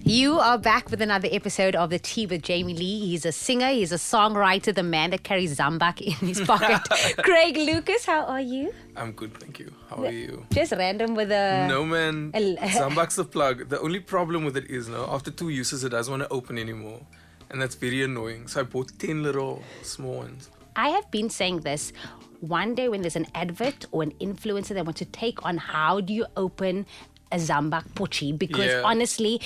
You are back with another episode of The Tea with Jamie Lee. He's a singer, he's a songwriter, the man that carries Zambak in his pocket. Craig Lucas, how are you? I'm good, thank you. How are you? Just random with a... No, man. Zambak's the plug. The only problem with it is, after 2 uses, it doesn't want to open anymore. And that's very annoying. So I bought 10 little small ones. I have been saying this. One day when there's an advert or an influencer that wants to take on how do you open a Zambak pochi, because honestly,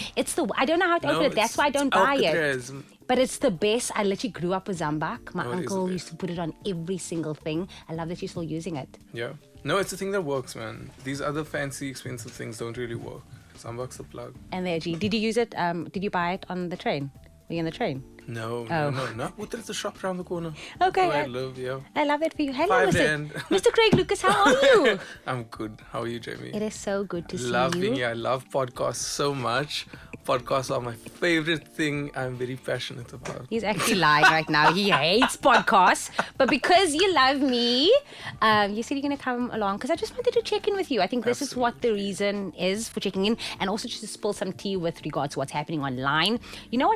I don't know how to open it. That's why I don't buy it. But it's the best. I literally grew up with Zambak. My uncle used to put it on every single thing. I love that you're still using it. Yeah. No, it's a thing that works, man. These other fancy, expensive things don't really work. Zambak's the plug. And there, did you use it? Did you buy it on the train? Were you on the train? No. What is the shop around the corner? Okay. Where I live, yeah. I love it for you. Hello, Mr. Craig Lucas. How are you? I'm good. How are you, Jamie? It is so good to see you. Love being here. I love podcasts so much. Podcasts are my favorite thing. I'm very passionate about. He's actually lying right now. He hates podcasts. But because you love me, you said you're going to come along because I just wanted to check in with you. I think this is what the reason is for checking in, and also just to spill some tea with regards to what's happening online. You know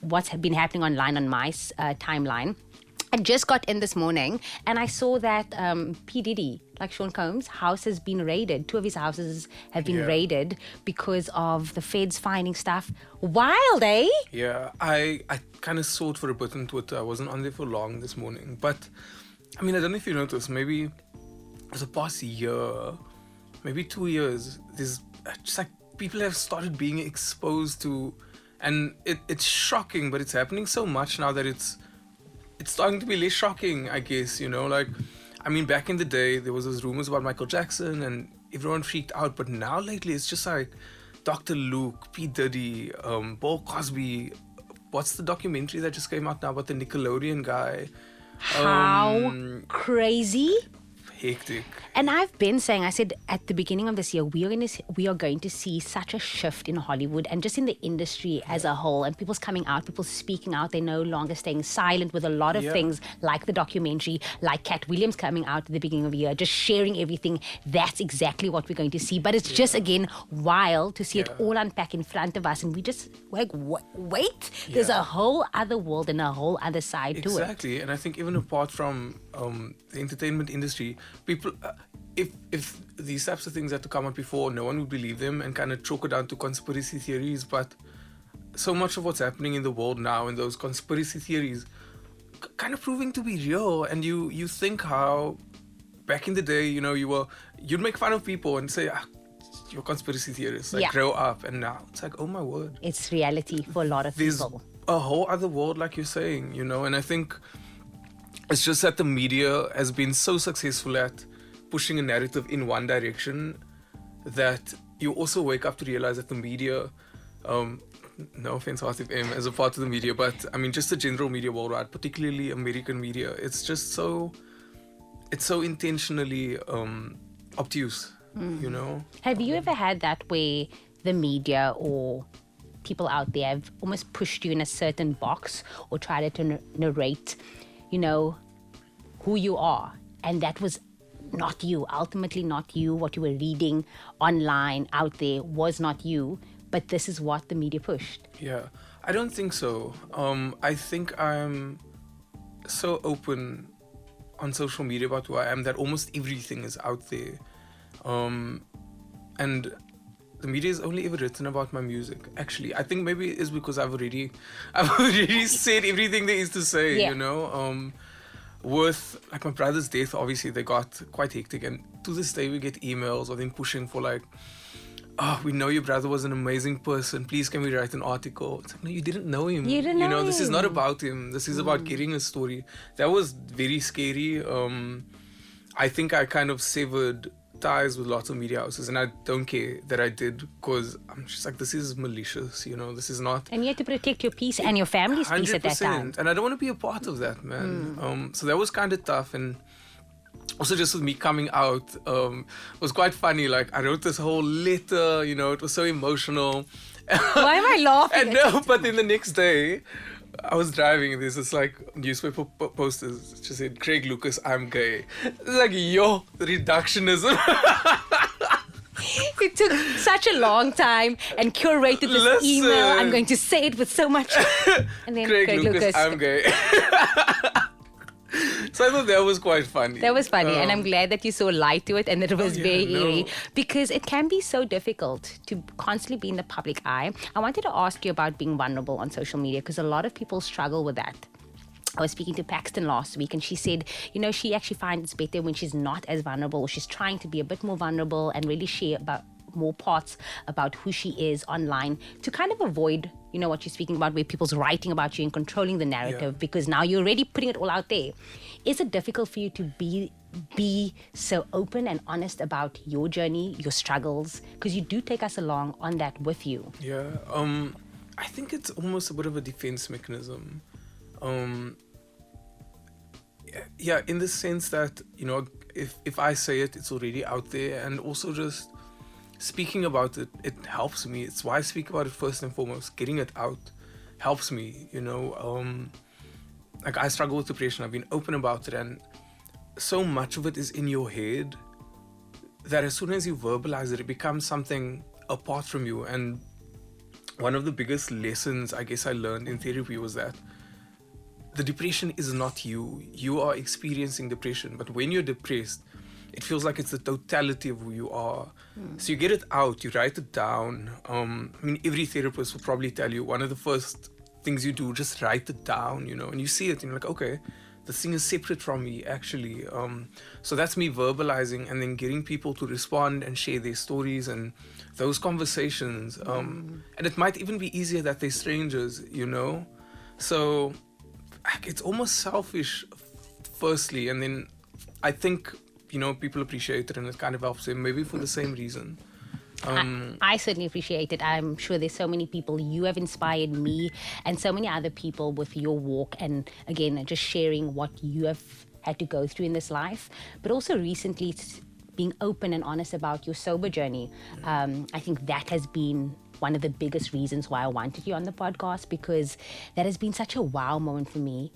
what's been happening online on my timeline? I just got in this morning and I saw that P. Diddy, like Sean Combs' house has been raided. 2 of his houses have been raided because of the feds finding stuff. Wild, eh? Yeah, I kind of saw it for a bit on Twitter. I wasn't on there for long this morning. But, I mean, I don't know if you noticed, maybe for the past year, maybe 2 years, there's just like people have started being exposed to, and it's shocking, but it's happening so much now that it's starting to be less shocking, I guess, like, I mean, back in the day, there was those rumors about Michael Jackson and everyone freaked out, but now lately it's just like Dr. Luke, P. Diddy, Bill Cosby. What's the documentary that just came out now about the Nickelodeon guy? How crazy. Hectic. And I've been saying, I said at the beginning of this year, we are going to see such a shift in Hollywood and just in the industry as a whole, and people's coming out, people speaking out. They're no longer staying silent with a lot of things, like the documentary, like Cat Williams coming out at the beginning of the year, just sharing everything. That's exactly what we're going to see. But it's just, again, wild to see it all unpack in front of us, and we just like, wait, there's a whole other world and a whole other side to it. Exactly. And I think even apart from the entertainment industry, people, if these types of things had to come out before, no one would believe them and kind of chalk it down to conspiracy theories. But so much of what's happening in the world now and those conspiracy theories kind of proving to be real. And you think how back in the day, you'd make fun of people and say, you're conspiracy theorists, like grow up. And now it's like, oh my word, it's reality for a lot of people. There's a whole other world, like you're saying, and I think it's just that the media has been so successful at pushing a narrative in one direction that you also wake up to realize that the media, no offense, FM, as a part of the media, but I mean, just the general media worldwide, particularly American media, it's just it's so intentionally obtuse, Have you ever had that where the media or people out there have almost pushed you in a certain box or tried to narrate who you are, and that was not you, ultimately not you? What you were reading online out there was not you, but this is what the media pushed. Yeah, I don't think so. I think I'm so open on social media about who I am that almost everything is out there, and the media has only ever written about my music. Actually, I think maybe it's because I've already said everything there is to say. With like my brother's death, obviously they got quite hectic, and to this day we get emails of them pushing for like, we know your brother was an amazing person, please can we write an article? It's like, no, you didn't know him. This is not about him. This is about getting a story. That was very scary. I think I kind of severed ties with lots of media houses, and I don't care that I did, because I'm just like, this is malicious, this is not. And you had to protect your peace and your family's peace at that time. And I don't want to be a part of that, man. So that was kind of tough. And also just with me coming out, was quite funny. Like, I wrote this whole letter, it was so emotional. Why am I laughing? I know, but then the next day, I was driving and there's this like newspaper posters that just said, Craig Lucas, I'm gay. It's like, yo, reductionism. It took such a long time and curated this Listen. email. I'm going to say it with so much. And then Craig Lucas, I'm gay. So I thought that was quite funny. That was funny, and I'm glad that you saw light to it and that it was very eerie, because it can be so difficult to constantly be in the public eye. I wanted to ask you about being vulnerable on social media, because a lot of people struggle with that. I was speaking to Paxton last week, and she said, she actually finds it's better when she's not as vulnerable. She's trying to be a bit more vulnerable and really share about more parts about who she is online, to kind of avoid, what you're speaking about, where people's writing about you and controlling the narrative, because now you're already putting it all out there. Is it difficult for you to be so open and honest about your journey, your struggles? Because you do take us along on that with you. Yeah, I think it's almost a bit of a defense mechanism. Yeah, in the sense that, if I say it, it's already out there, and also just speaking about it, it helps me. It's why I speak about it first and foremost. Getting it out helps me, like I struggle with depression. I've been open about it, and so much of it is in your head that as soon as you verbalize it, it becomes something apart from you. And one of the biggest lessons I guess I learned in therapy was that the depression is not you. You are experiencing depression, but when you're depressed, it feels like it's the totality of who you are. So you get it out, you write it down. Every therapist will probably tell you one of the first things you do, just write it down, and you see it and you're like, okay, this thing is separate from me, actually. So that's me verbalizing and then getting people to respond and share their stories and those conversations. And it might even be easier that they're strangers, So it's almost selfish, firstly, and then I think people appreciate it and it kind of helps them, maybe for the same reason. I certainly appreciate it. I'm sure there's so many people. You have inspired me and so many other people with your walk, and again, just sharing what you have had to go through in this life, but also recently being open and honest about your sober journey. I think that has been one of the biggest reasons why I wanted you on the podcast, because that has been such a wow moment for me,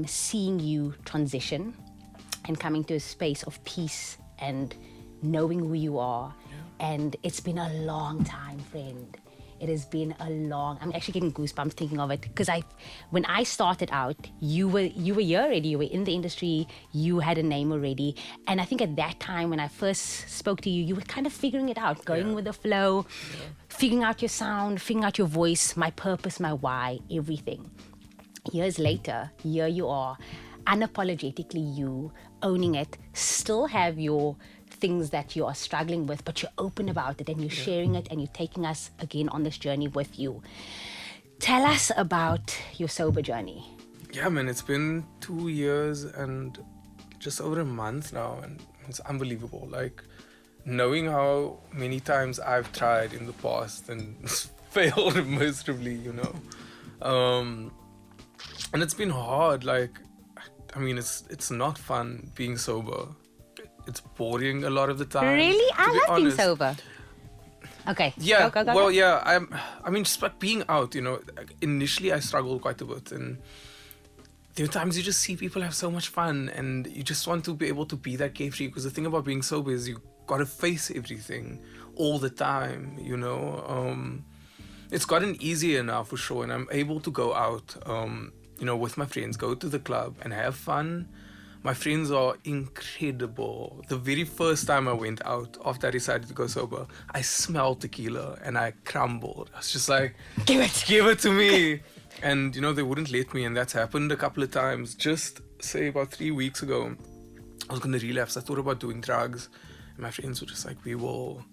seeing you transition and coming to a space of peace and knowing who you are. And it's been a long time, friend. It has been I'm actually getting goosebumps thinking of it, because when I started out, you were here already, you were in the industry, you had a name already. And I think at that time when I first spoke to you, you were kind of figuring it out, going with the flow, figuring out your sound, figuring out your voice, my purpose, my why, everything. Years later, here you are, unapologetically you, owning it, still have your things that you are struggling with, but you're open about it and you're sharing it and you're taking us again on this journey with you. Tell us about your sober journey. Yeah, man, it's been 2 years and just over a month now, and it's unbelievable. Like, knowing how many times I've tried in the past and failed miserably, and it's been hard. Like, it's not fun being sober. It's boring a lot of the time. Really? I love being sober. Okay. Yeah. Go. Well, yeah. Just like being out, initially I struggled quite a bit, and there are times you just see people have so much fun, and you just want to be able to be that carefree. Because the thing about being sober is you gotta face everything all the time. It's gotten easier now for sure, and I'm able to go out, with my friends, go to the club and have fun. My friends are incredible. The very first time I went out after I decided to go sober, I smelled tequila and I crumbled. I was just like, give it to me. And, they wouldn't let me. And that's happened a couple of times. Just say about 3 weeks ago, I was going to relapse. I thought about doing drugs. And my friends were just like, we will,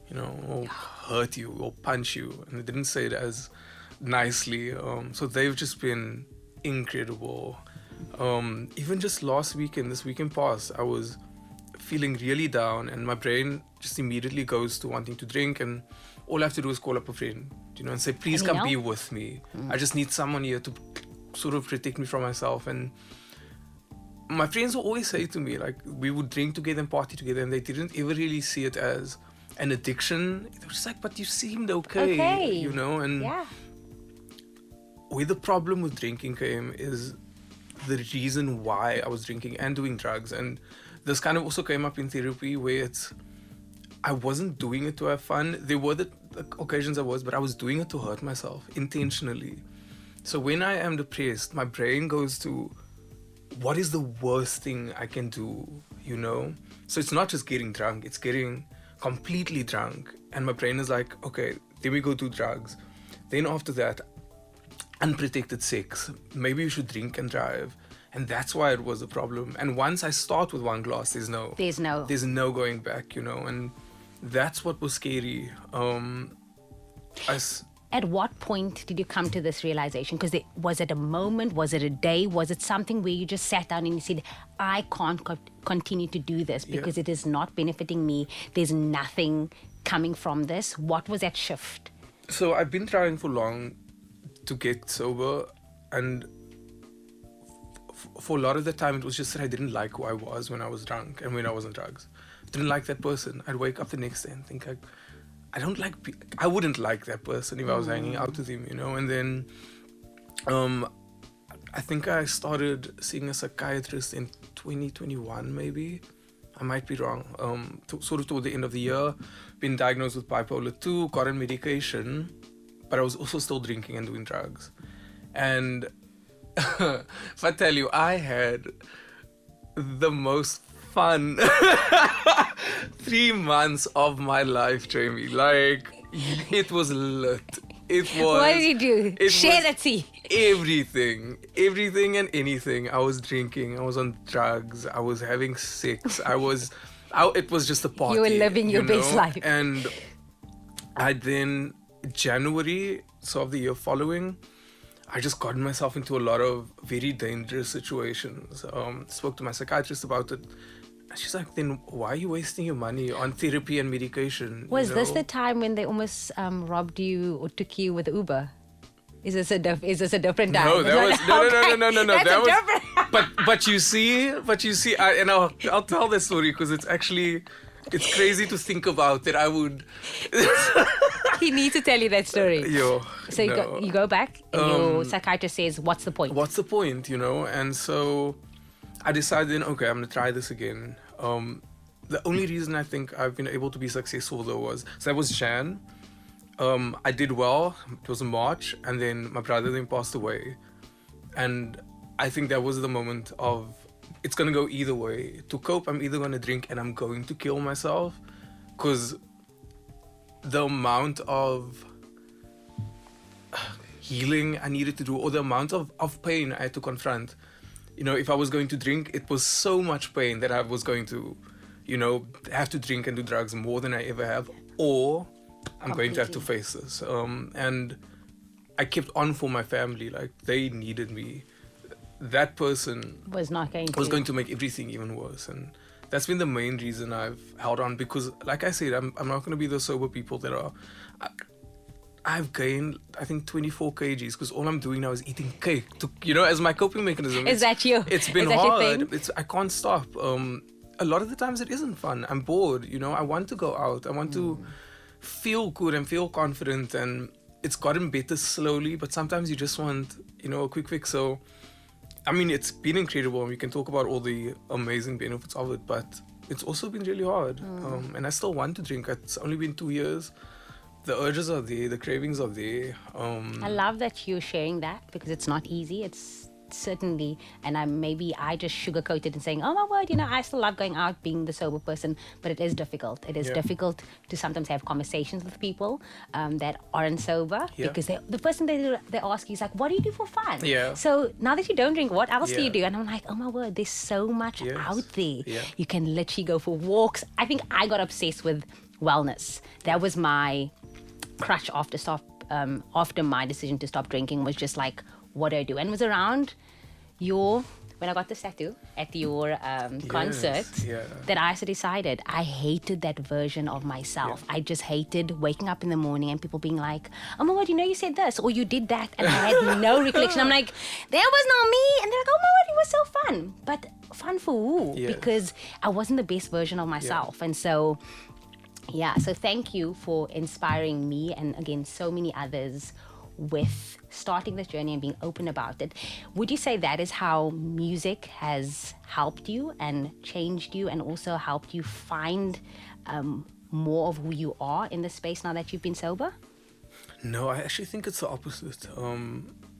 we'll hurt you, we'll punch you. And they didn't say it as nicely. So they've just been incredible. Even just this weekend past, I was feeling really down, and my brain just immediately goes to wanting to drink, and all I have to do is call up a friend, and say, please come be with me. I just need someone here to sort of protect me from myself. And my friends will always say to me, like, we would drink together and party together, and they didn't ever really see it as an addiction. They were just like, but you seemed okay. And where the problem with drinking came is the reason why I was drinking and doing drugs. And this kind of also came up in therapy, where I wasn't doing it to have fun. There were the occasions I was, but I was doing it to hurt myself intentionally. So when I am depressed, my brain goes to, what is the worst thing I can do, you know? So it's not just getting drunk, it's getting completely drunk. And my brain is like, okay, then we go do drugs. Then after that, unprotected sex. Maybe you should drink and drive. And that's why it was a problem. And once I start with one glass, there's no going back, you know. And that's what was scary. At what point did you come to this realization? Because was it a moment? Was it a day? Was it something where you just sat down and you said, I can't continue to do this because it is not benefiting me. There's nothing coming from this. What was that shift? So I've been trying for long to get sober, and for a lot of the time it was just that I didn't like who I was when I was drunk and when I was on drugs. I didn't like that person. I'd wake up the next day and think I wouldn't like that person if I was hanging out with him, you know. And then I think I started seeing a psychiatrist in 2021 maybe. I might be wrong. Sort of toward the end of the year, been diagnosed with bipolar 2, got on medication, but I was also still drinking and doing drugs. And if I tell you, I had the most fun 3 months of my life, Jamie. Like, it was lit. It was. What did you do? Share that tea. Everything and anything. I was drinking. I was on drugs. I was having sex. It was just a party. You were living your best life. And I then, January, so of the year following, I just got myself into a lot of very dangerous situations. Spoke to my psychiatrist about it. And she's like, then why are you wasting your money on therapy and medication? Was this the time when they almost robbed you or took you with Uber? Is this a different time? No, that was no. That's That was different. but you see, and I'll tell the story because it's crazy to think about that I would. He needs to tell you that story. So you go back and your psychiatrist says, what's the point? What's the point, you know? And so I decided then, okay, I'm going to try this again. The only reason I think I've been able to be successful though was, so that was Jan. I did well. It was March, and then my brother then passed away. And I think that was the moment of, it's going to go either way. To cope, I'm either going to drink and I'm going to kill myself, because the amount of healing I needed to do, or the amount of pain I had to confront. You know, if I was going to drink, it was so much pain that I was going to, you know, have to drink and do drugs more than I ever have, or I'm going to have to face this. And I kept on for my family. Like, they needed me. That person was going to make everything even worse. And that's been the main reason I've held on, because, like I said, I'm not going to be those sober people that are... I've gained, I think, 24 kgs because all I'm doing now is eating cake, as my coping mechanism. Is that you? It's been hard. I can't stop. A lot of the times it isn't fun. I'm bored, I want to go out. I want to feel good and feel confident, and it's gotten better slowly, but sometimes you just want, a quick fix. So, I mean, it's been incredible, and we can talk about all the amazing benefits of it, but it's also been really hard. And I still want to drink. It's only been 2 years. The urges are there, the cravings are there. I love that you're sharing that, because it's not easy. It's certainly, and I just sugarcoated and saying, oh my word, I still love going out, being the sober person, but it is difficult. It is difficult to sometimes have conversations with people that aren't sober, because the first thing they ask you is like, what do you do for fun? So now that you don't drink, what else do you do? And I'm like, oh my word, there's so much out there. You can literally go for walks. I think I got obsessed with wellness. That was my crutch after my decision to stop drinking, was just like, what do I do? And it was around when I got this tattoo at your concert that I also decided I hated that version of myself. I just hated waking up in the morning and people being like, oh my word, you said this or you did that, and I had no recollection. I'm like, that was not me. And they're like, oh my word, it was so fun. But fun for who? Because I wasn't the best version of myself. And so so thank you for inspiring me, and again, so many others, with starting this journey and being open about it. Would you say that is how music has helped you and changed you, and also helped you find more of who you are in the space now that you've been sober? No, I actually think it's the opposite.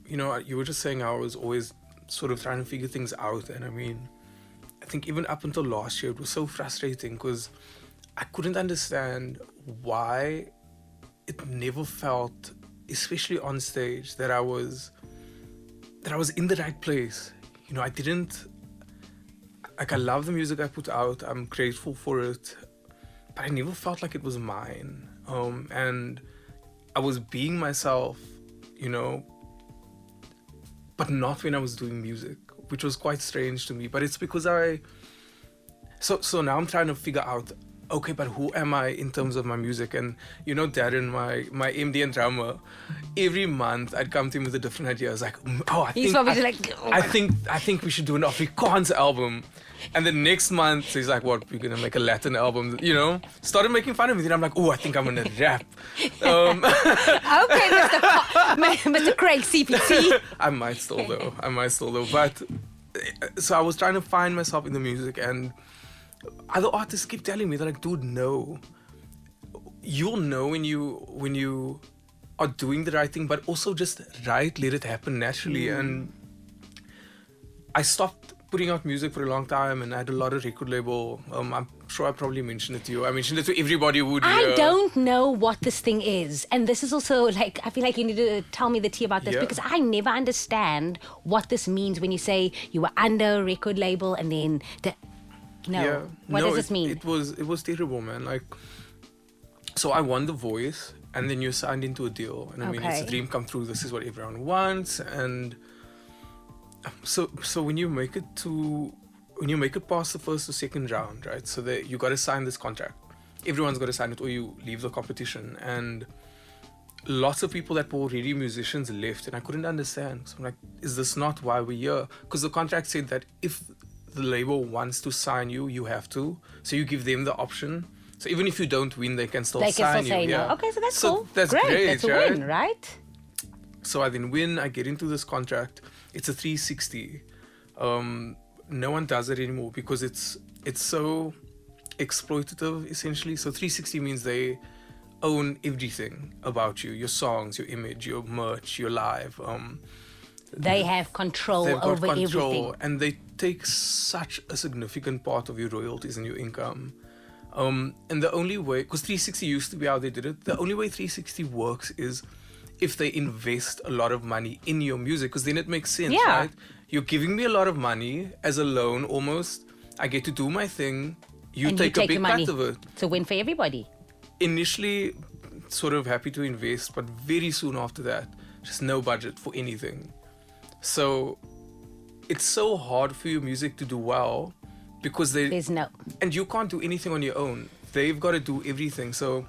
You were just saying I was always sort of trying to figure things out. And I mean, I think even up until last year, it was so frustrating because I couldn't understand why it never felt, especially on stage, that I was in the right place. I love the music I put out. I'm grateful for it, but I never felt like it was mine. And I was being myself, but not when I was doing music, which was quite strange to me. But it's because so now I'm trying to figure out, okay, but who am I in terms of my music? And Darren, my MD and drummer, every month I'd come to him with a different idea. I was like, I think we should do an Afrikaans album. And the next month he's like, what, we're gonna make a Latin album, started making fun of me. Then I'm like, oh, I think I'm gonna rap. Okay, Mr. Craig CPT. I might still though. But so I was trying to find myself in the music, and other artists keep telling me, they're like, dude, no. You'll know when you are doing the right thing, but also just let it happen naturally. And I stopped putting out music for a long time, and I had a lot of record label. I'm sure I probably mentioned it to you. I mentioned it to everybody who would hear. I don't know what this thing is. And this is also like, I feel like you need to tell me the tea about this, because I never understand what this means when you say you were under a record label and then what does this mean? It was terrible, man. Like, so I won The Voice, and then you're signed into a deal. And I mean, it's a dream come true. This is what everyone wants. And so when you make it past the first or second round, right? So that you got to sign this contract. Everyone's got to sign it, or you leave the competition. And lots of people that were already musicians left, and I couldn't understand. So I'm like, is this not why we're here? Because the contract said that if the label wants to sign you, you have to. So you give them the option. So even if you don't win, they can still sign you. No. Okay, so that's cool. That's great. That's a win, right? So I then win. I get into this contract. It's a 360. No one does it anymore because it's so exploitative, essentially. So 360 means they own everything about you: your songs, your image, your merch, your live. They have control over everything. And they take such a significant part of your royalties and your income. And the only way, because 360 used to be how they did it, the only way 360 works is if they invest a lot of money in your music, because then it makes sense, right? You're giving me a lot of money as a loan almost. I get to do my thing. You take a big cut of it. It's a win for everybody. Initially, sort of happy to invest, but very soon after that, just no budget for anything. So it's so hard for your music to do well because there's no, and you can't do anything on your own. They've got to do everything. So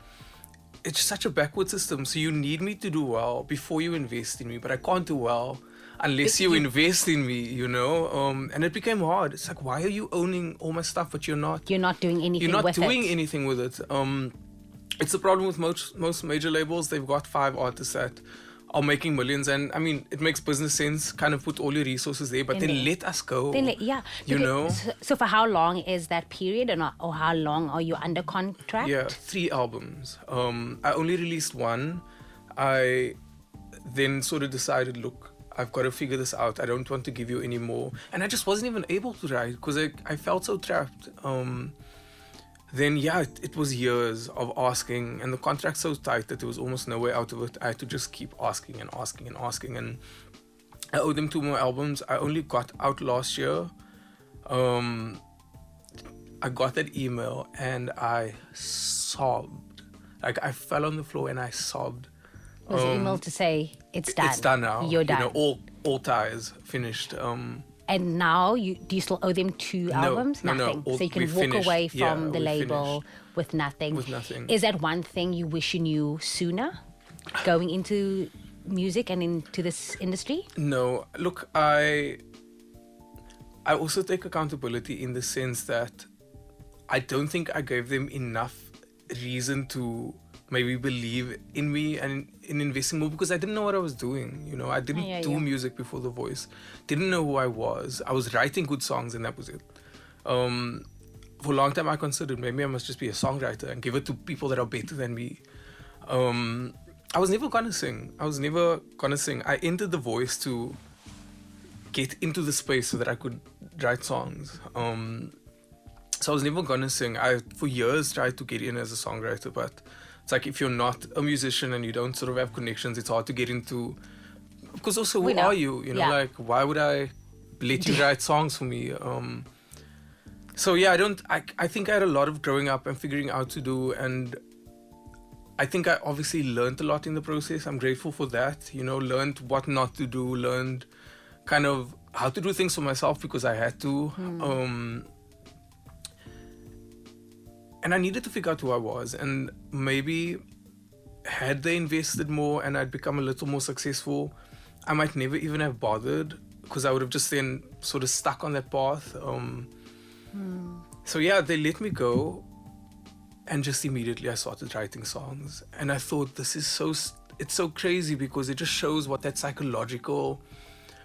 it's such a backward system. So you need me to do well before you invest in me, but I can't do well unless you invest in me, and it became hard. It's like, why are you owning all my stuff, but you're not doing anything with it? You're not doing anything with it. It's a problem with most major labels. They've got 5 artists that are making millions, and I mean, it makes business sense. Kind of put all your resources there, but then let us go. So for how long is that period, or how long are you under contract? 3 albums. I only released 1. I then sort of decided, look, I've got to figure this out. I don't want to give you any more, and I just wasn't even able to write because I felt so trapped. Then it was years of asking, and the contract's so tight that there was almost no way out of it. I had to just keep asking and asking and asking, and I owe them 2 more albums. I only got out last year. I got that email and I sobbed. Like, I fell on the floor and I sobbed. It was an email to say it's done. It's done now. You're done. All ties finished. And now, do you still owe them 2 albums? Nothing. So you can walk away from the label with nothing. With nothing. Is that one thing you wish you knew sooner, going into music and into this industry? No. Look, I also take accountability in the sense that I don't think I gave them enough reason to maybe believe in me and in investing more, because I didn't know what I was doing. I didn't do music before The Voice. Didn't know who I was. I was writing good songs and that was it. for a long time I considered maybe I must just be a songwriter and give it to people that are better than me. I was never gonna sing. I entered The Voice to get into the space so that I could write songs. So I was never gonna sing. I, for years, tried to get in as a songwriter, but it's like if you're not a musician and you don't sort of have connections, it's hard to get into. Because also, who are you? You know, like, why would I let you write songs for me? So yeah, I think I had a lot of growing up and figuring out to do, and I think I obviously learned a lot in the process. I'm grateful for that. You know, learned what not to do, learned kind of how to do things for myself because I had to. And I needed to figure out who I was, and maybe had they invested more and I'd become a little more successful, I might never even have bothered because I would have just then sort of stuck on that path. So yeah, they let me go, and just immediately I started writing songs, and I thought it's so crazy because it just shows what that psychological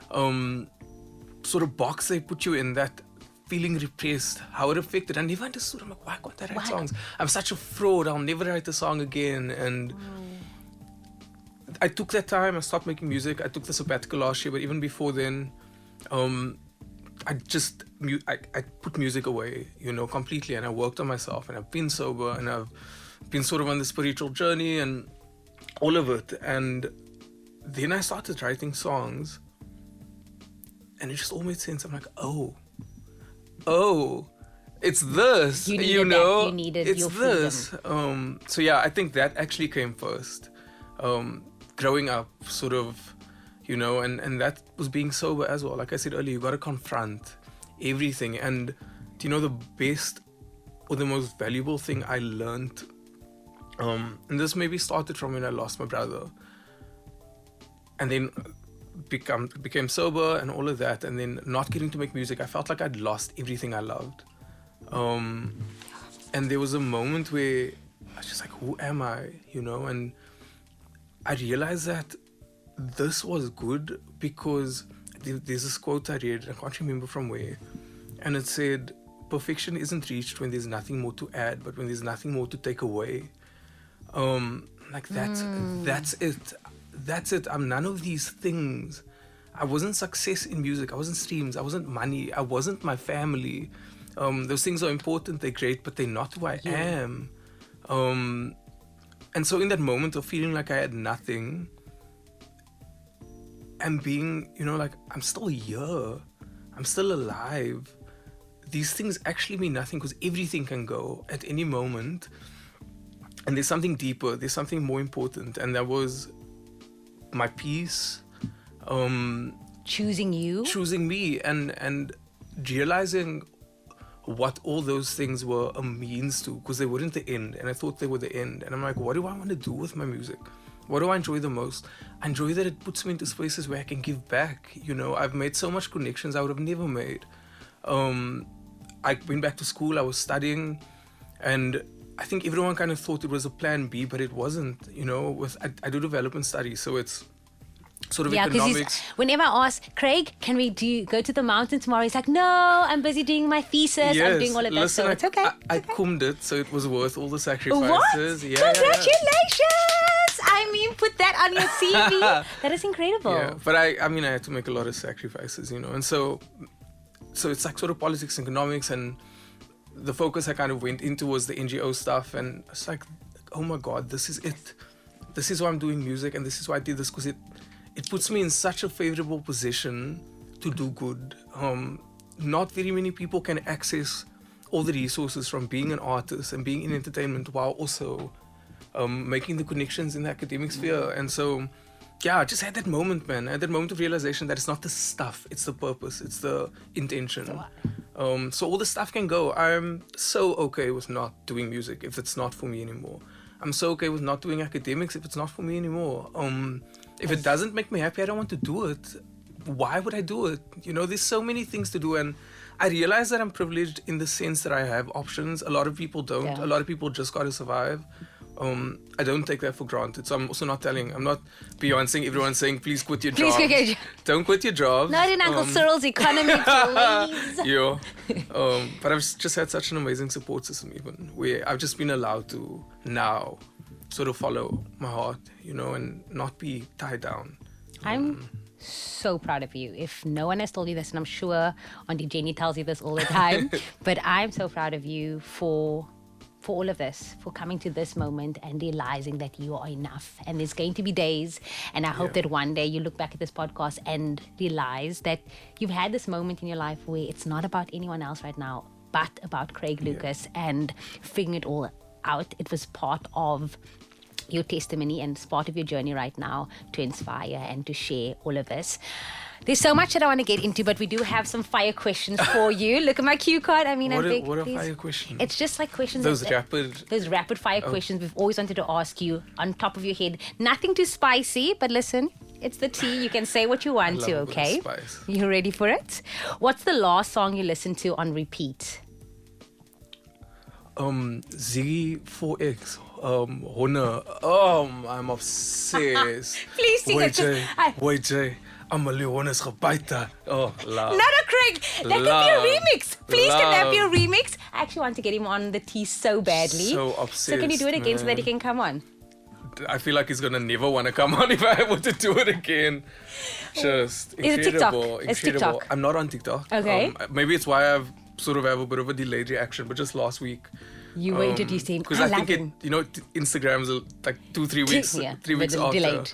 sort of box they put you in, that feeling repressed, how it affected. I never understood. I'm like, why can't I write songs? I'm such a fraud. I'll never write a song again. And I took that time. I stopped making music. I took the sabbatical last year, but even before then, I put music away, you know, completely. And I worked on myself, and I've been sober, and I've been sort of on the spiritual journey and all of it. And then I started writing songs, and it just all made sense. I'm like, oh, it's this, you know, you needed it's your this. freedom. So yeah, I think that actually came first. Growing up, sort of, you know, and that was being sober as well. Like I said earlier, you got to confront everything. And do you know the best or the most valuable thing I learned? And this maybe started from when I lost my brother, and then became sober and all of that, and then not getting to make music. I felt like I'd lost everything I loved. And there was a moment where I was just like, who am I? You know, and I realized that this was good because there's this quote I read, I can't remember from where, and it said, perfection isn't reached when there's nothing more to add, but when there's nothing more to take away. Like that's it. I'm none of these things. I wasn't success in music. I wasn't streams. I wasn't money. I wasn't my family. Those things are important. They're great, but they're not who I am. And so in that moment of feeling like I had nothing and being, you know, like, I'm still here. I'm still alive. These things actually mean nothing because everything can go at any moment. And there's something deeper. There's something more important. And that was my peace, choosing me, and realizing what all those things were a means to, because they weren't the end, and I thought they were the end. And I'm like, what do I want to do with my music? What do I enjoy the most? I enjoy that it puts me into spaces where I can give back. You know, I've made so much connections I would have never made. I went back to school. I was studying, and I think everyone kind of thought it was a plan B, but it wasn't. You know, I do development studies, so it's sort of economics. Whenever I ask Craig, can we go to the mountain tomorrow? He's like, no, I'm busy doing my thesis. Yes, I'm doing all of that. So it's okay. I cummed it, so it was worth all the sacrifices. What? Yeah, Congratulations! I mean, put that on your CV. That is incredible. Yeah, but I mean, I had to make a lot of sacrifices, you know, and so it's like sort of politics and economics, and the focus I kind of went into was the NGO stuff, and it's like, oh my God, this is it. This is why I'm doing music, and this is why I did this, because it puts me in such a favorable position to do good. Not very many people can access all the resources from being an artist and being in entertainment while also making the connections in the academic sphere. And so, yeah, I just had that moment, man. I had that moment of realization that it's not the stuff, it's the purpose, it's the intention. So all the stuff can go. I'm so okay with not doing music if it's not for me anymore. I'm so okay with not doing academics if it's not for me anymore. If it doesn't make me happy, I don't want to do it. Why would I do it? You know, there's so many things to do, and I realize that I'm privileged in the sense that I have options. A lot of people don't. Yeah. A lot of people just got to survive. I don't take that for granted. So I'm also not Beyonce, everyone's saying, please quit your Please jobs. quit your Don't quit your jobs. Not in Uncle Cyril's economy, please. Yeah. But I've just had such an amazing support system, even where I've just been allowed to now sort of follow my heart, and not be tied down. I'm so proud of you. If no one has told you this, and I'm sure Auntie Jenny tells you this all the time, but I'm so proud of you for all of this, for coming to this moment and realizing that you are enough. And there's going to be days, and I hope that one day you look back at this podcast and realize that you've had this moment in your life where it's not about anyone else right now, but about Craig Lucas and figuring it all out. It was part of your testimony and it's part of your journey right now to inspire and to share all of this. There's so much that I want to get into, but we do have some fire questions for you. Look at my cue card. I mean, what are fire questions? It's just like questions. Those rapid fire questions we've always wanted to ask you on top of your head. Nothing too spicy, but listen, it's the tea. You can say what you want to, okay? You ready for it? What's the last song you listened to on repeat? Ziggy 4X. Honor. I'm obsessed. Please sing it. Wait, Jay. I'm a Leonis gebuiten. Oh, love. Not a Craig. That could be a remix. Please, can that be a remix? I actually want to get him on the tea so badly. So obsessed. So can you do it again so that he can come on? I feel like he's gonna never want to come on if I were to do it again. Just incredible. Is it TikTok? I'm not on TikTok. Okay. Maybe it's why I've sort of have a bit of a delayed reaction. But just last week, you were introduced to him. Because I think Instagram's like 2-3 weeks, 3 weeks after. Delayed.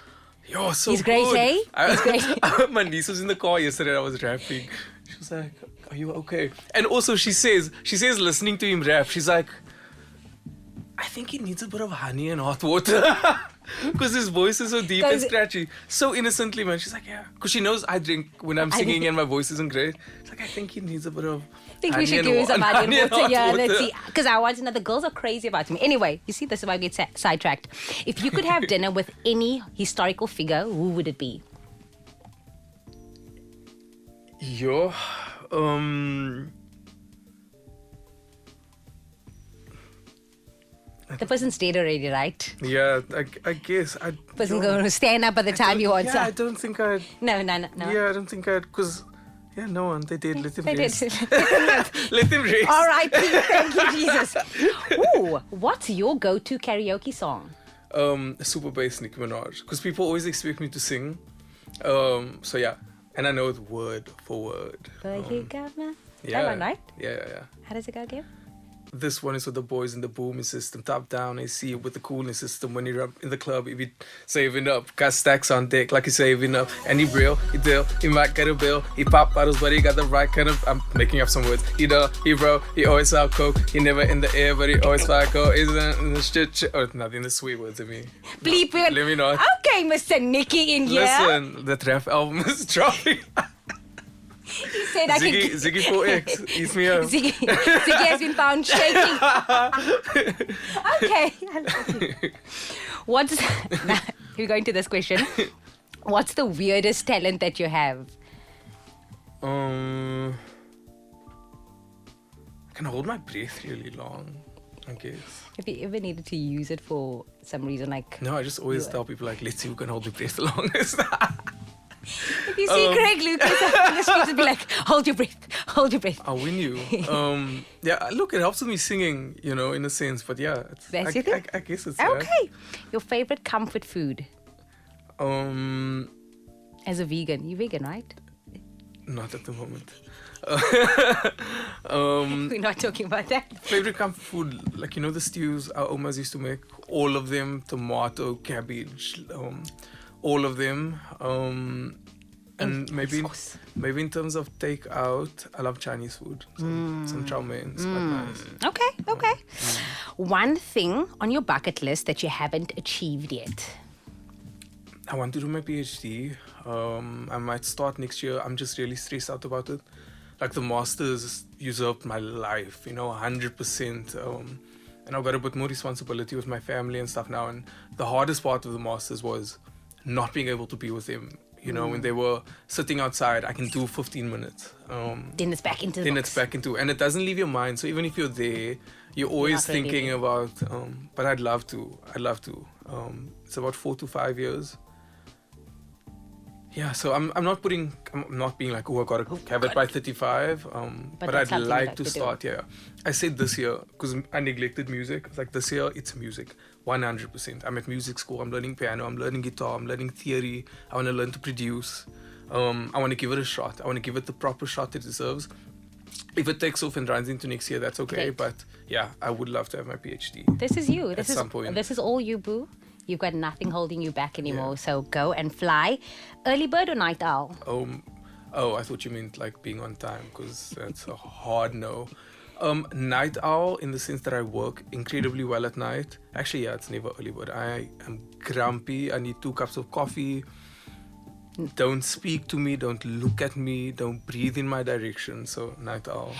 Yo, so he's great, good. eh? He's great. My niece was in the car yesterday. I was rapping. She was like, "Are you okay?" And also, she says, listening to him rap, she's like, "I think he needs a bit of honey and hot water." Because his voice is so deep and scratchy. So innocently, man. She's like, yeah. Because she knows I drink when I'm singing and my voice isn't great. She's like, I think he needs a bit of I think we should give him some honey and water. Yeah, let's see. Because I want to know, the girls are crazy about him. Anyway, you see, this is why I get sidetracked. If you could have dinner with any historical figure, who would it be? Yo, The person's dead already, right? Yeah, I guess. The person's going to stand up by the time you answer. Yeah, I don't think I'd... No. Yeah, I don't think I'd... Because... Yeah, no one. They did. Let him They rest. did. Let him rest. All right, thank you, Jesus. Ooh, what's your go-to karaoke song? Super bass Nicki Minaj. Because people always expect me to sing. So yeah. And I know it word for word. But you got me. Yeah. That one, right? Yeah. How does it go again? This one is with the boys in the booming system, top down AC with the coolness system. When you're up in the club, you be saving up, got stacks on deck like you're saving up. And he real, he deal, he might get a bill. He pop bottles, but he got the right kind of. I'm making up some words. He bro, he always out coke. He never in the air, but he always fire go. Isn't in the shit. Oh, nothing the sweet words to me. Bleep it. Let me know. Okay, Mr. Nicky in here. Listen, the Trap album is dropping. He said I Ziggy 4X, eat me up. Ziggy has been found shaking. Okay. We're going to this question. What's the weirdest talent that you have? I can hold my breath really long, I guess. Have you ever needed to use it for some reason? No, I just always tell people let's see who can hold the breath the longest. If you see Craig Lucas on the street, be like, hold your breath. I'll win you. Yeah, look, it helps with me singing, in a sense. But yeah, That's your thing? I guess it's okay. Your favorite comfort food? As a vegan. You're vegan, right? Not at the moment. We're not talking about that. Favorite comfort food, the stews our omas used to make, all of them, tomato, cabbage, all of them. And maybe in terms of takeout, I love Chinese food. Some chow mein, it's quite nice. Okay. One thing on your bucket list that you haven't achieved yet? I want to do my PhD. I might start next year. I'm just really stressed out about it. Like the masters usurped my life, 100%. And I've got a bit more responsibility with my family and stuff now. And the hardest part of the masters was not being able to be with them, You know, when they were sitting outside, I can do 15 minutes. Then it's back into the Then books. it's back into, and it doesn't leave your mind. So even if you're there, you're always not really thinking there. about, but I'd love to. It's about 4 to 5 years. Yeah, so I'm not being like, oh, I gotta have it by 35. But that's I'd something like that to you do. start. Yeah, I said this year because I neglected music. It's like this year, it's music, 100%. I'm at music school. I'm learning piano. I'm learning guitar. I'm learning theory. I want to learn to produce. I want to give it a shot. I want to give it the proper shot it deserves. If it takes off and runs into next year, that's okay. Great. But yeah, I would love to have my PhD. This is you. This At some point. This is all you, boo. You've got nothing holding you back anymore. So go and fly. Early bird or night owl? Oh, I thought you meant like being on time, because that's a hard no. Night owl in the sense that I work incredibly well at night. Actually, yeah, it's never early bird. I am grumpy. I need 2 cups of coffee. Don't speak to me. Don't look at me. Don't breathe in my direction. So night owl.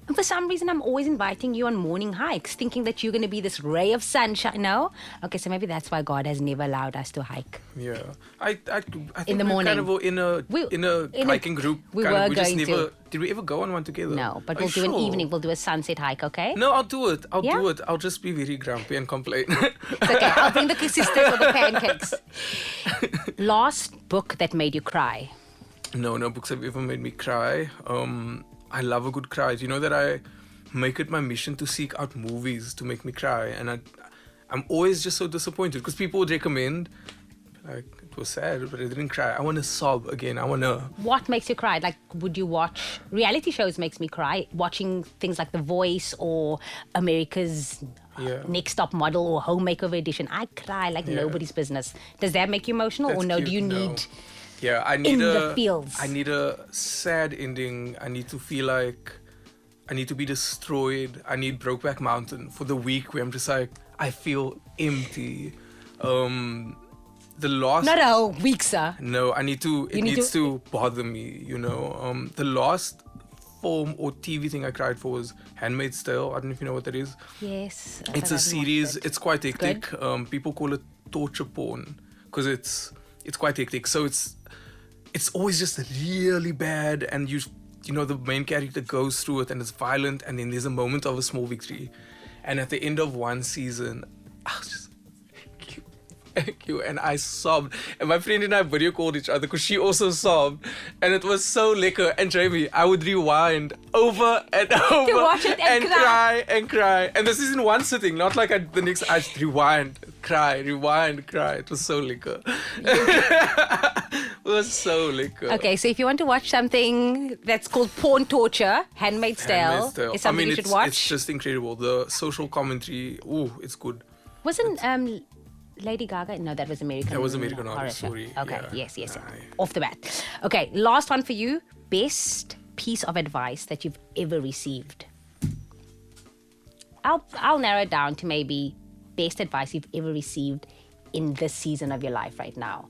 And for some reason, I'm always inviting you on morning hikes, thinking that you're going to be this ray of sunshine. No? Okay, so maybe that's why God has never allowed us to hike. Yeah, I think In the we're morning. kind of in a hiking group. we kind of, were just going never, to. Did we ever go on one together? No, but Are we'll you do an sure? evening. We'll do a sunset hike, okay? No, I'll do it. Yeah? Do it. I'll just be very grumpy and complain. It's okay. I'll bring the sisters or the pancakes. Last book that made you cry? No books have ever made me cry. I love a good cry. Do you know that I make it my mission to seek out movies to make me cry? And I'm always just so disappointed because people would recommend, like, it was sad, but I didn't cry. I want to sob again. I want to... What makes you cry? Like, would you watch... Reality shows makes me cry. Watching things like The Voice or America's Yeah. Next Top Model or Home Makeover Edition. I cry like Yeah. nobody's business. Does that make you emotional? That's or no, cute. do you No. need... Yeah, I need in the fields? I need a sad ending. I need to feel like I need to be destroyed. I need Brokeback Mountain for the week where I'm just like, I feel empty. The last... Not a whole week, sir. No, I need to... It need needs to- to bother me, you know. The last film or TV thing I cried for was Handmaid's Tale. I don't know if you know what that is. Yes. I It's a haven't series. watched it. It's quite good? hectic. People call it torture porn because it's quite hectic. So it's always just really bad, and you know the main character goes through it and it's violent, and then there's a moment of a small victory, and at the end of one season, I was just thank you, and I sobbed, and my friend and I video called each other because she also sobbed, and it was so lekker. And Jamie, I would rewind over and over watch it and cry and cry, and this is in one sitting, not like the next. I just rewind, cry. It was so lekker. It was so lekker. Okay, so if you want to watch something that's called porn torture, Handmaid's Tale Handmaid's Tale. is something you should watch. It's just incredible. The social commentary, it's good. Wasn't Lady Gaga? No, that was American. That was American Horror Horror show. Story, Okay, yeah. yes. Aye. Off the bat. Okay, last one for you. Best piece of advice that you've ever received. I'll narrow it down to maybe best advice you've ever received in this season of your life right now.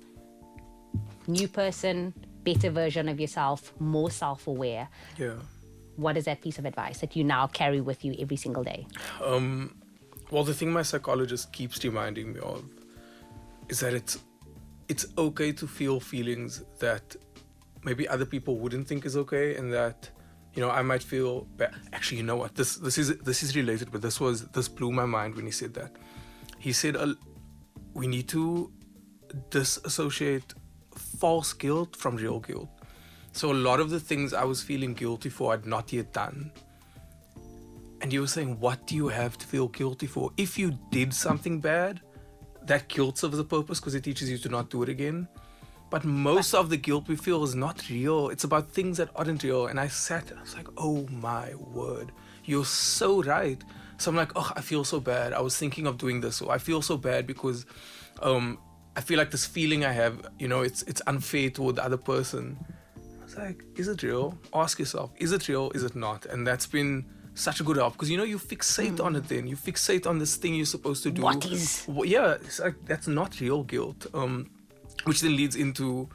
New person, better version of yourself, more self-aware. Yeah. What is that piece of advice that you now carry with you every single day? Well, the thing my psychologist keeps reminding me of is that it's okay to feel feelings that maybe other people wouldn't think is okay, and that, you know, I might feel bad. Actually, you know what? This is related, but this blew my mind when he said that. He said we need to disassociate false guilt from real guilt. So a lot of the things I was feeling guilty for I'd not yet done. And you were saying, what do you have to feel guilty for? If you did something bad, that guilt serves a purpose because it teaches you to not do it again. But most of the guilt we feel is not real. It's about things that aren't real. And I was like, oh my word, you're so right. So I'm like, I feel so bad. I was thinking of doing this. Or I feel so bad because I feel like this feeling I have, you know, it's unfair toward the other person. I was like, is it real? Ask yourself, is it real? Is it not? And that's been such a good help because, you know, you fixate on it then. You fixate on this thing you're supposed to do. What is? Yeah, it's like, that's not real guilt. Which then leads into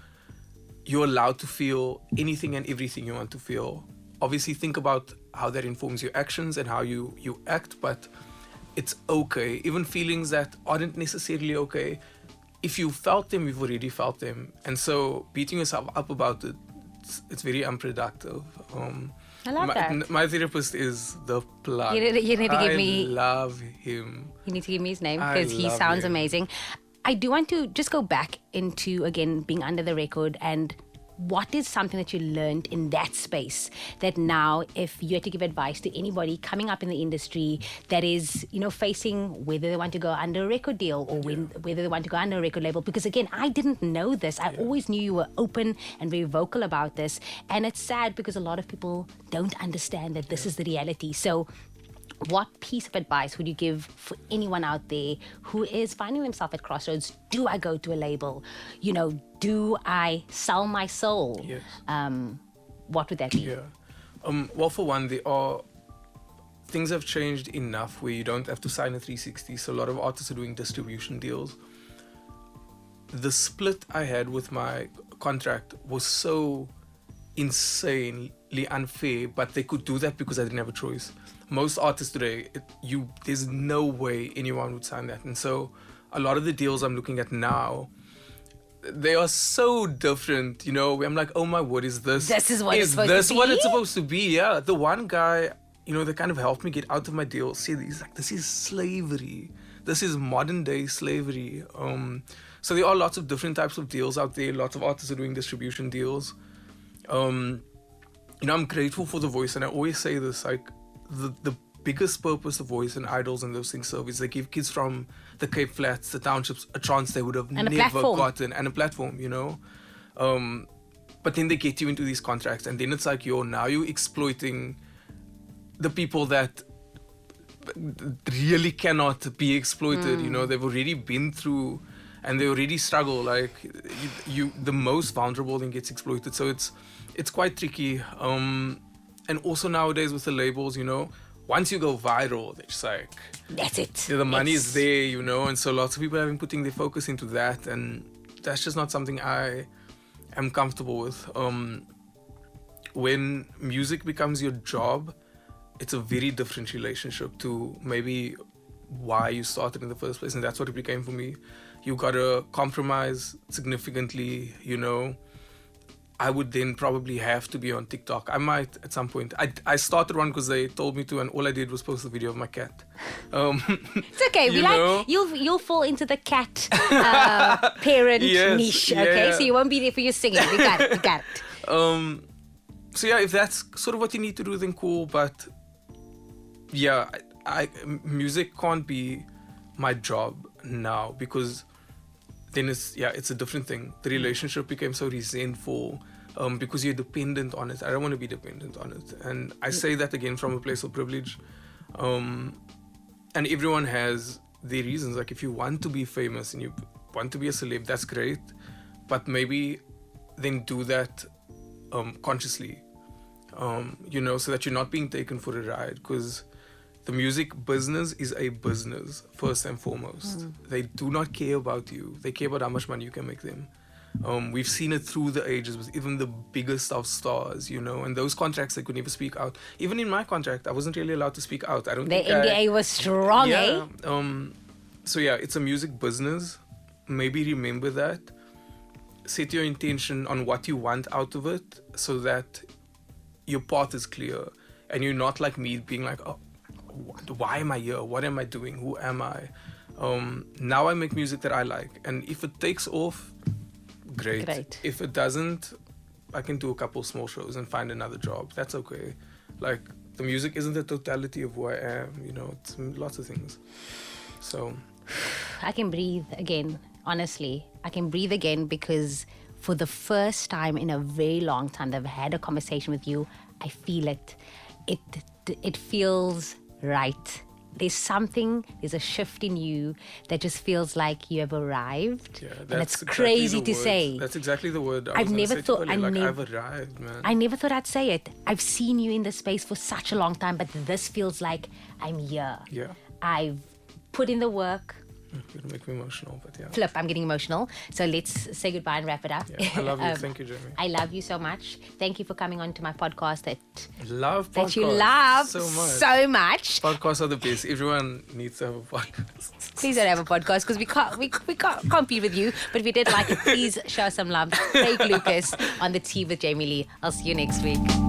you're allowed to feel anything and everything you want to feel. Obviously, think about how that informs your actions and how you act, but it's okay. Even feelings that aren't necessarily okay, if you felt them, you've already felt them. And so beating yourself up about it, it's very unproductive. I love that. My therapist is the plug. You need to give me. I love him. You need to give me his name because he love sounds him. amazing. I do want to just go back into, again, being under the record, and what is something that you learned in that space that now, if you had to give advice to anybody coming up in the industry that is, facing whether they want to go under a record deal or whether they want to go under a record label? Because again, I didn't know this. I always knew you were open and very vocal about this. And it's sad because a lot of people don't understand that this is the reality. So what piece of advice would you give for anyone out there who is finding themselves at crossroads? Do I go to a label? Do I sell my soul? Yes. What would that be? Yeah. Well, for one, things have changed enough where you don't have to sign a 360. So a lot of artists are doing distribution deals. The split I had with my contract was so insanely unfair, but they could do that because I didn't have a choice. Most artists today, there's no way anyone would sign that. And so a lot of the deals I'm looking at now, they are so different, where I'm like, oh my word, is this it's supposed to be? Is this what it's supposed to be? Yeah. The one guy, that kind of helped me get out of my deal, said, he's like, this is slavery. This is modern day slavery. So there are lots of different types of deals out there. Lots of artists are doing distribution deals. I'm grateful for The Voice, and I always say this, like, the biggest purpose of Voice and Idols and those things serve is they give kids from the Cape Flats, the townships, a chance they would have never gotten, and a platform, but then they get you into these contracts, and then it's like, now you're exploiting the people that really cannot be exploited. They've already been through and they already struggle. Like, the most vulnerable then gets exploited. So it's quite tricky. And also nowadays with the labels, once you go viral, they're just like, that's it. The money is there, and so lots of people have been putting their focus into that, and that's just not something I am comfortable with. When music becomes your job, it's a very different relationship to maybe why you started in the first place, and that's what it became for me. You gotta compromise significantly, I would then probably have to be on TikTok. I might at some point. I started one because they told me to, and all I did was post a video of my cat. It's okay. You'll fall into the cat parent niche. Okay, so you won't be there for your singing. We got it. So yeah, if that's sort of what you need to do, then cool. But yeah, music can't be my job now, because then it's a different thing. The relationship became so resentful because you're dependent on it. I don't want to be dependent on it. And I say that again from a place of privilege. And everyone has their reasons. Like, if you want to be famous and you want to be a celeb, that's great. But maybe then do that consciously, so that you're not being taken for a ride. Because the music business is a business, first and foremost. They do not care about you. They care about how much money you can make them. We've seen it through the ages with even the biggest of stars, and those contracts, they could never speak out. Even in my contract, I wasn't really allowed to speak out. I don't think the NDA was strong, eh? So yeah, it's a music business. Maybe remember that. Set your intention on what you want out of it, so that your path is clear, and you're not like me being like, oh, why am I here? What am I doing? Who am I? Now I make music that I like, and if it takes off, great. If it doesn't, I can do a couple small shows and find another job. That's okay. Like, the music isn't the totality of who I am, it's lots of things. So I can breathe again. Honestly, I can breathe again, because for the first time in a very long time that I've had a conversation with you, I feel it. It feels right. There's a shift in you that just feels like you have arrived. Yeah, and it's crazy to say. That's exactly the word I've never thought. I've arrived, man. I never thought I'd say it. I've seen you in this space for such a long time, but this feels like I'm here. Yeah. I've put in the work. You're gonna make me emotional, but yeah. Flip, I'm getting emotional. So let's say goodbye and wrap it up. Yeah, I love you. Thank you, Jamie. I love you so much. Thank you for coming on to my podcast that Love you podcasts love so much. Podcasts are the best. Everyone needs to have a podcast. Please don't have a podcast because we can't compete with you. But if you did like it, please show some love. Craig Lucas on the Tea with Jamie Lee. I'll see you next week.